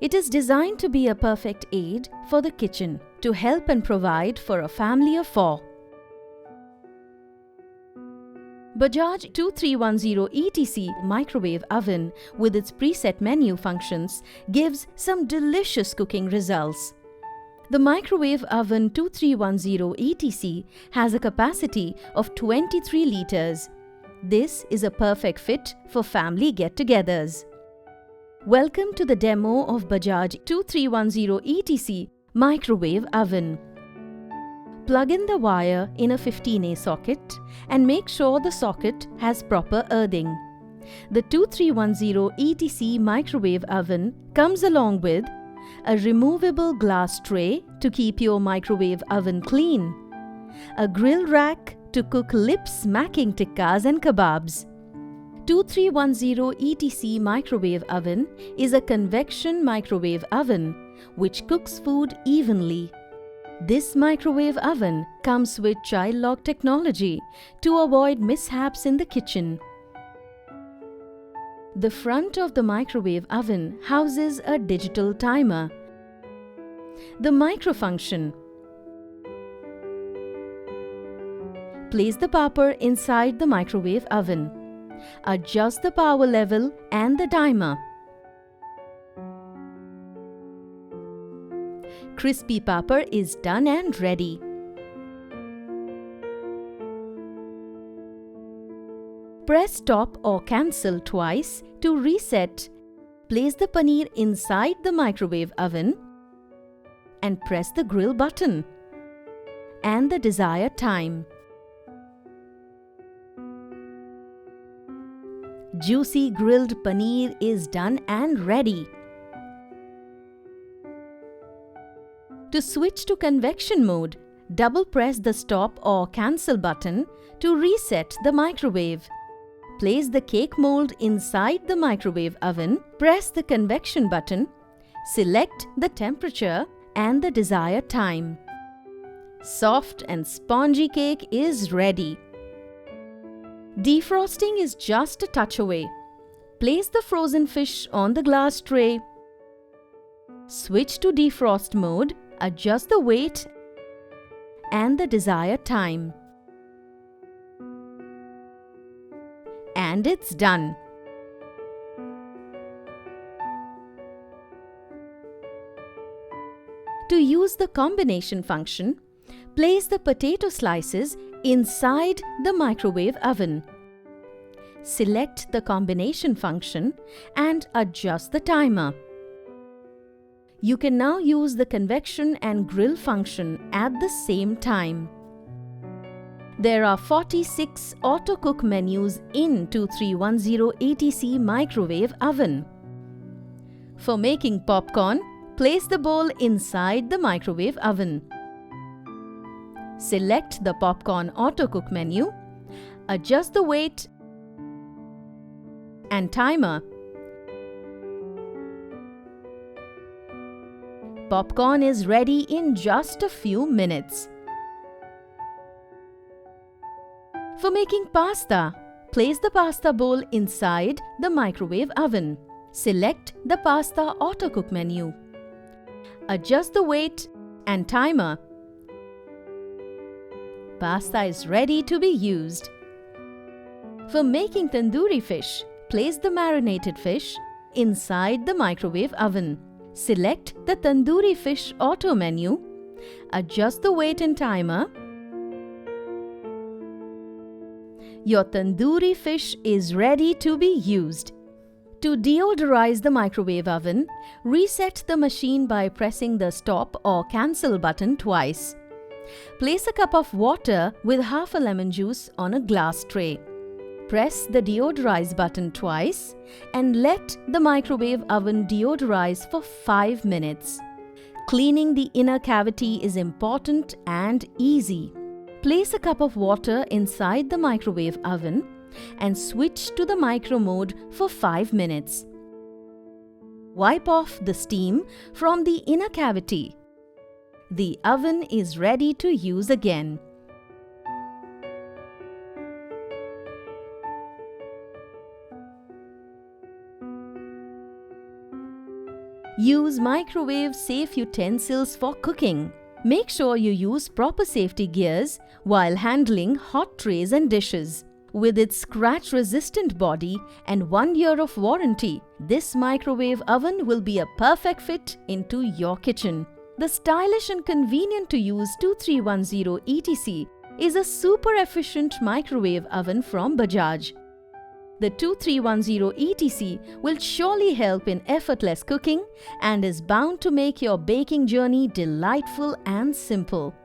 It is designed to be a perfect aid for the kitchen to help and provide for a family of 4. Bajaj 2310 ETC microwave oven with its preset menu functions gives some delicious cooking results. The microwave oven 2310 ETC has a capacity of 23 liters. This is a perfect fit for family get-togethers. Welcome to the demo of Bajaj 2310 ETC microwave oven. Plug in the wire in a 15A socket and make sure the socket has proper earthing. The 2310 ETC microwave oven comes along with a removable glass tray to keep your microwave oven clean, a grill rack to cook lip-smacking tikkas and kebabs. 2310 ETC microwave oven is a convection microwave oven which cooks food evenly. This microwave oven comes with child lock technology to avoid mishaps in the kitchen. The front of the microwave oven houses a digital timer. The micro function. Place the popper inside the microwave oven. Adjust the power level and the timer. Crispy popper is done and ready. Press stop or cancel twice to reset. Place the paneer inside the microwave oven and press the grill button and the desired time. Juicy grilled paneer is done and ready. To switch to convection mode, double press the stop or cancel button to reset the microwave. Place the cake mold inside the microwave oven, press the convection button, select the temperature and the desired time. Soft and spongy cake is ready. Defrosting is just a touch away. Place the frozen fish on the glass tray. Switch to defrost mode, adjust the weight and the desired time. And it's done. To use the combination function, place the potato slices inside the microwave oven. Select the combination function and adjust the timer. You can now use the convection and grill function at the same time. There are 46 auto cook menus in 2310 ETC microwave oven. For making popcorn, place the bowl inside the microwave oven. Select the popcorn auto cook menu, adjust the weight and timer. Popcorn is ready in just a few minutes. For making pasta, place the pasta bowl inside the microwave oven. Select the pasta auto cook menu. Adjust the weight and timer. Pasta is ready to be used. For making tandoori fish, place the marinated fish inside the microwave oven. Select the tandoori fish auto menu. Adjust the weight and timer. Your tandoori fish is ready to be used. To deodorize the microwave oven, reset the machine by pressing the stop or cancel button twice. Place a cup of water with half a lemon juice on a glass tray. Press the deodorize button twice and let the microwave oven deodorize for 5 minutes. Cleaning the inner cavity is important and easy. Place a cup of water inside the microwave oven and switch to the micro mode for 5 minutes. Wipe off the steam from the inner cavity. The oven is ready to use again. Use microwave-safe utensils for cooking. Make sure you use proper safety gears while handling hot trays and dishes. With its scratch-resistant body and 1 year of warranty, this microwave oven will be a perfect fit into your kitchen. The stylish and convenient to use 2310 ETC is a super efficient microwave oven from Bajaj. The 2310 ETC will surely help in effortless cooking and is bound to make your baking journey delightful and simple.